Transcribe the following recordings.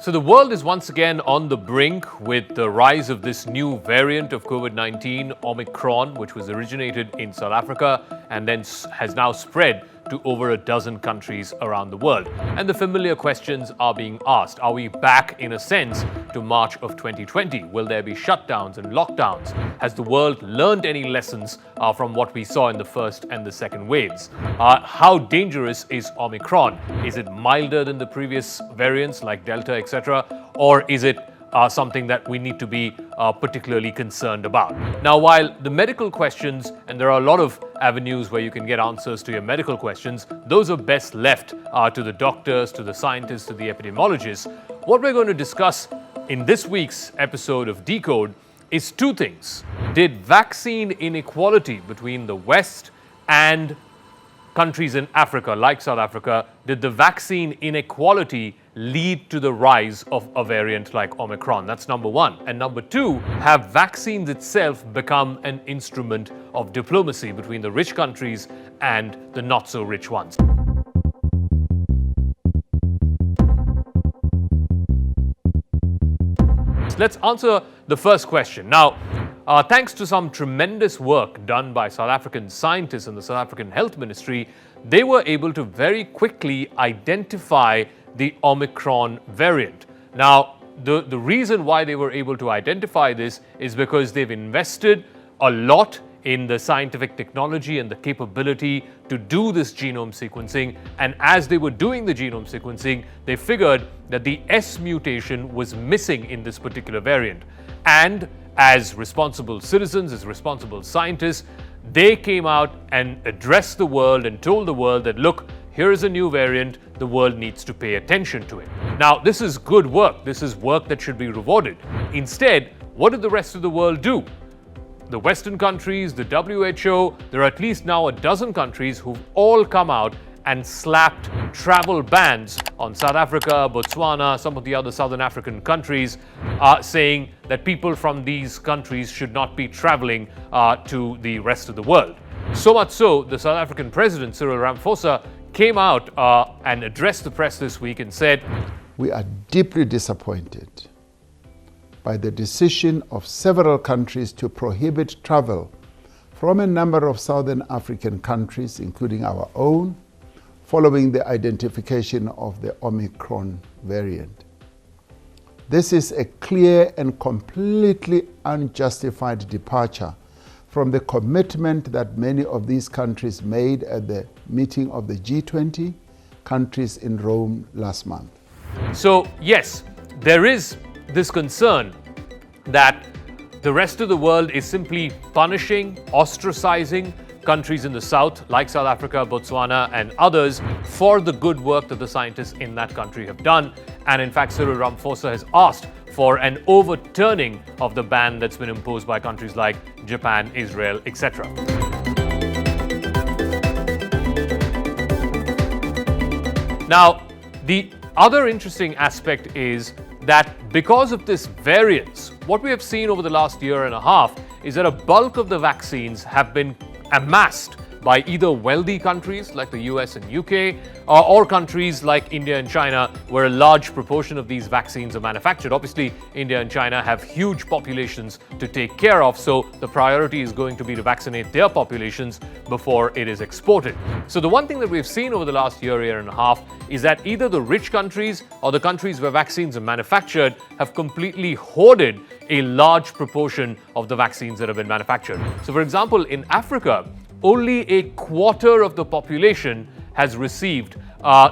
So the world is once again on the brink with the rise of this new variant of COVID-19, Omicron, which was originated in South Africa and then has now spread to over a dozen countries around the world. And the familiar questions are being asked. Are we back, in a sense, to March of 2020? Will there be shutdowns and lockdowns? Has the world learned any lessons from what we saw in the first and the second waves? How dangerous is Omicron? Is it milder than the previous variants like Delta, etc.? Or is it something that we need to be particularly concerned about? Now, while the medical questions, and there are a lot of avenues where you can get answers to your medical questions, those are best left to the doctors, to the scientists, to the epidemiologists. What we're going to discuss in this week's episode of Decode is two things. Did vaccine inequality between the West and countries in Africa, like South Africa, did the vaccine inequality lead to the rise of a variant like Omicron? That's number one. And number two, have vaccines itself become an instrument of diplomacy between the rich countries and the not so rich ones? Let's answer the first question. Now, thanks to some tremendous work done by South African scientists and the South African Health Ministry, they were able to very quickly identify the Omicron variant. Now, the reason why they were able to identify this is because they've invested a lot in the scientific technology and the capability to do this genome sequencing. And as they were doing the genome sequencing, they figured that the S mutation was missing in this particular variant. And as responsible citizens, as responsible scientists, they came out and addressed the world and told the world that, look, here is a new variant, the world needs to pay attention to it. Now, this is good work. This is work that should be rewarded. Instead, what did the rest of the world do? The Western countries, the WHO, there are at least now a dozen countries who've all come out and slapped travel bans on South Africa, Botswana, some of the other Southern African countries, saying that people from these countries should not be traveling to the rest of the world. So much so, the South African president, Cyril Ramaphosa, came out and addressed the press this week and said, "We are deeply disappointed by the decision of several countries to prohibit travel from a number of Southern African countries, including our own, following the identification of the Omicron variant. This is a clear and completely unjustified departure from the commitment that many of these countries made at the meeting of the G20 countries in Rome last month." So, yes, there is this concern that the rest of the world is simply punishing, ostracizing countries in the South, like South Africa, Botswana, and others, for the good work that the scientists in that country have done. And in fact, Cyril Ramaphosa has asked for an overturning of the ban that's been imposed by countries like Japan, Israel, etc. Now, the other interesting aspect is that because of this variance, what we have seen over the last year and a half is that a bulk of the vaccines have been amassed by either wealthy countries like the US and UK or countries like India and China, where a large proportion of these vaccines are manufactured. Obviously, India and China have huge populations to take care of, so the priority is going to be to vaccinate their populations before it is exported. So the one thing that we've seen over the last year and a half is that either the rich countries or the countries where vaccines are manufactured have completely hoarded a large proportion of the vaccines that have been manufactured. So for example, in Africa, only a quarter of the population has received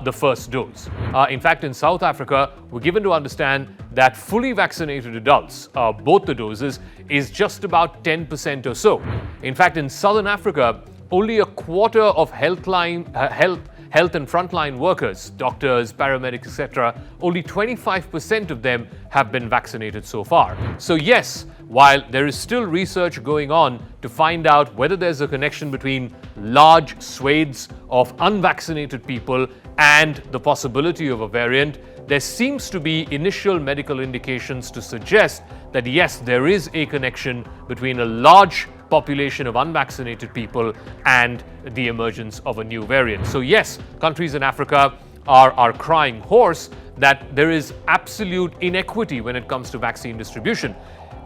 the first dose. In fact, in South Africa, we're given to understand that fully vaccinated adults, both the doses, is just about 10% or so. In fact, in Southern Africa, only a quarter of health and frontline workers, doctors, paramedics, etc., only 25% of them have been vaccinated so far. So yes, while there is still research going on to find out whether there's a connection between large swathes of unvaccinated people and the possibility of a variant, there seems to be initial medical indications to suggest that yes, there is a connection between a large population of unvaccinated people and the emergence of a new variant. So yes, countries in Africa are crying hoarse that there is absolute inequity when it comes to vaccine distribution.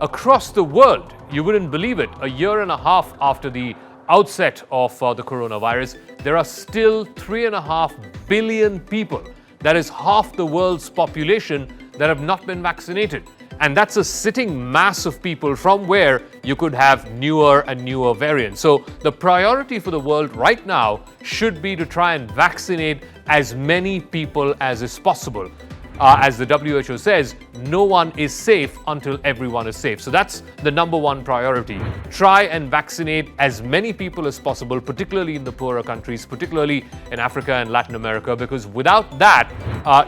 Across the world, you wouldn't believe it, a year and a half after the outset of the coronavirus, there are still 3.5 billion people, that is half the world's population, that have not been vaccinated. And that's a sitting mass of people from where you could have newer and newer variants. So the priority for the world right now should be to try and vaccinate as many people as is possible. As the WHO says, no one is safe until everyone is safe. So that's the number one priority. Try and vaccinate as many people as possible, particularly in the poorer countries, particularly in Africa and Latin America, because without that,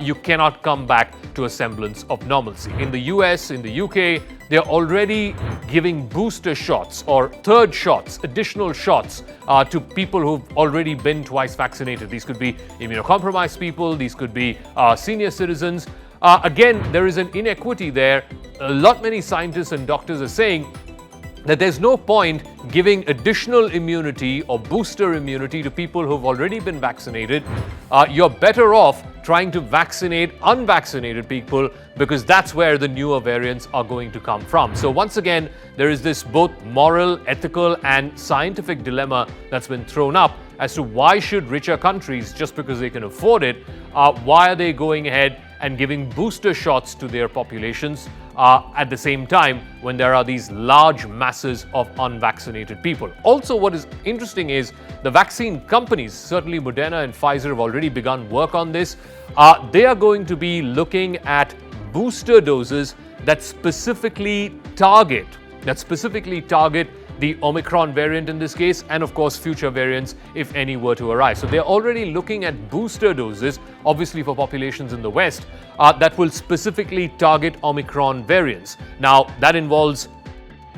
you cannot come back to a semblance of normalcy. In the US, in the UK, they're already giving booster shots or third shots, additional shots to people who've already been twice vaccinated. These could be immunocompromised people, these could be senior citizens. Again, there is an inequity there. Many scientists and doctors are saying that there's no point giving additional immunity or booster immunity to people who've already been vaccinated. You're better off trying to vaccinate unvaccinated people, because that's where the newer variants are going to come from. So once again, there is this both moral, ethical, and scientific dilemma that's been thrown up as to why should richer countries, just because they can afford it, why are they going ahead and giving booster shots to their populations at the same time when there are these large masses of unvaccinated people. Also, what is interesting is the vaccine companies, certainly Moderna and Pfizer, have already begun work on this. They are going to be looking at booster doses that specifically target the Omicron variant in this case, and of course future variants if any were to arise. So they're already looking at booster doses, obviously for populations in the West, that will specifically target Omicron variants. Now that involves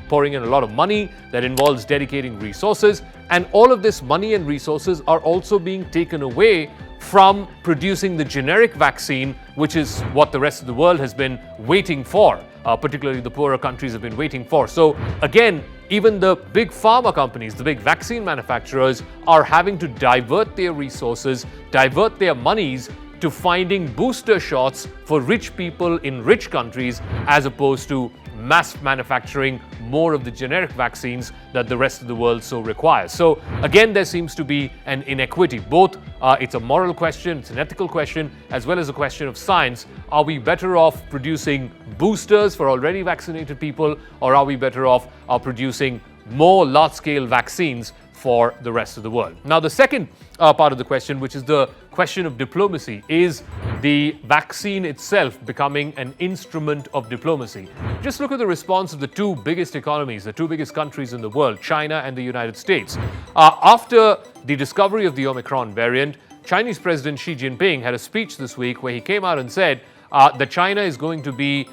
pouring in a lot of money, that involves dedicating resources, and all of this money and resources are also being taken away from producing the generic vaccine, which is what the rest of the world has been waiting for, particularly the poorer countries have been waiting for. So again, even the big pharma companies, the big vaccine manufacturers, are having to divert their resources, divert their monies to finding booster shots for rich people in rich countries, as opposed to mass manufacturing more of the generic vaccines that the rest of the world so requires. So again, there seems to be an inequity. Both it's a moral question, it's an ethical question, as well as a question of science. Are we better off producing boosters for already vaccinated people, or are we better off producing more large-scale vaccines for the rest of the world? Now, the second part of the question, which is the question of diplomacy, is the vaccine itself becoming an instrument of diplomacy? Just look at the response of the two biggest economies, the two biggest countries in the world, China and the United States. After the discovery of the Omicron variant, Chinese President Xi Jinping had a speech this week where he came out and said that China is going to be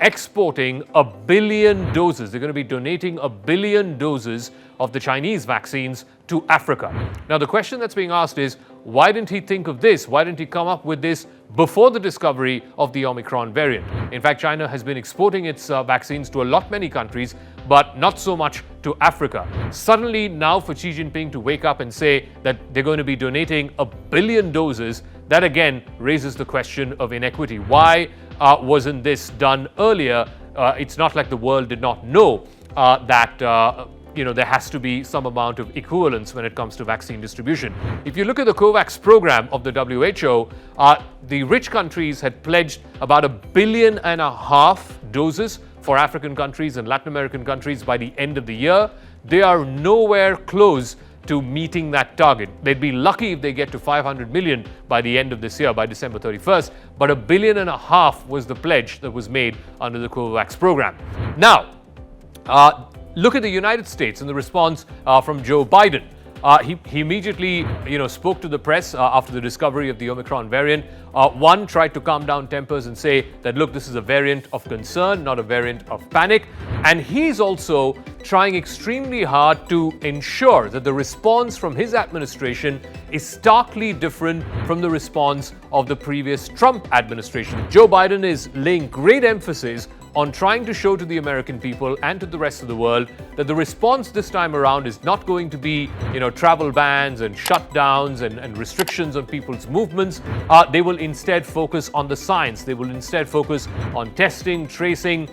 exporting 1 billion doses. They're going to be donating 1 billion doses of the Chinese vaccines to Africa. Now, the question that's being asked is, why didn't he think of this? Why didn't he come up with this before the discovery of the Omicron variant? In fact, China has been exporting its vaccines to many countries, but not so much to Africa. Suddenly, now for Xi Jinping to wake up and say that they're going to be donating 1 billion doses, that again raises the question of inequity. Why wasn't this done earlier? It's not like the world did not know that there has to be some amount of equivalence when it comes to vaccine distribution. If you look at the COVAX program of the WHO, the rich countries had pledged about 1.5 billion doses for African countries and Latin American countries by the end of the year. They are nowhere close to meeting that target. They'd be lucky if they get to 500 million by the end of this year, by December 31st, but 1.5 billion was the pledge that was made under the COVAX program. Now, look at the United States and the response from Joe Biden. He immediately, spoke to the press after the discovery of the Omicron variant. One, tried to calm down tempers and say that, look, this is a variant of concern, not a variant of panic. And he's also trying extremely hard to ensure that the response from his administration is starkly different from the response of the previous Trump administration. Joe Biden is laying great emphasis on trying to show to the American people and to the rest of the world that the response this time around is not going to be, travel bans and shutdowns and restrictions on people's movements. They will instead focus on the science. They will instead focus on testing, tracing,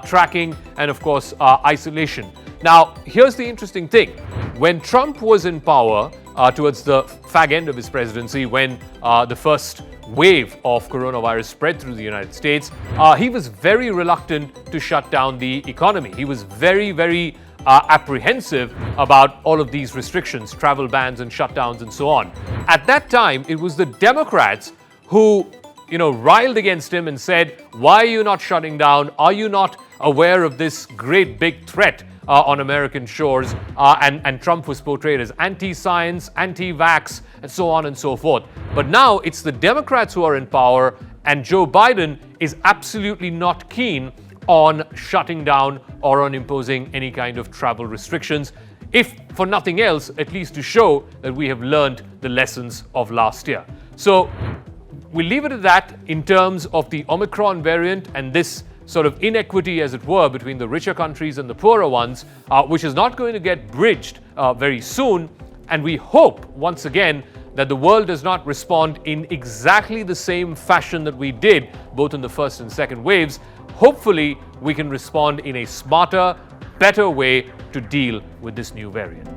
tracking, and of course, isolation. Now, here's the interesting thing. When Trump was in power, towards the fag end of his presidency, when the first wave of coronavirus spread through the United States, he was very reluctant to shut down the economy. He was very, very apprehensive about all of these restrictions, travel bans and shutdowns and so on. At that time, it was the Democrats who, riled against him and said, why are you not shutting down? Are you not aware of this great big threat on American shores? And Trump was portrayed as anti-science, anti-vax, and so on and so forth. But now it's the Democrats who are in power, and Joe Biden is absolutely not keen on shutting down or on imposing any kind of travel restrictions, if for nothing else, at least to show that we have learned the lessons of last year. So we'll leave it at that in terms of the Omicron variant and this sort of inequity, as it were, between the richer countries and the poorer ones, which is not going to get bridged very soon. And we hope, once again, that the world does not respond in exactly the same fashion that we did, both in the first and second waves. Hopefully, we can respond in a smarter, better way to deal with this new variant.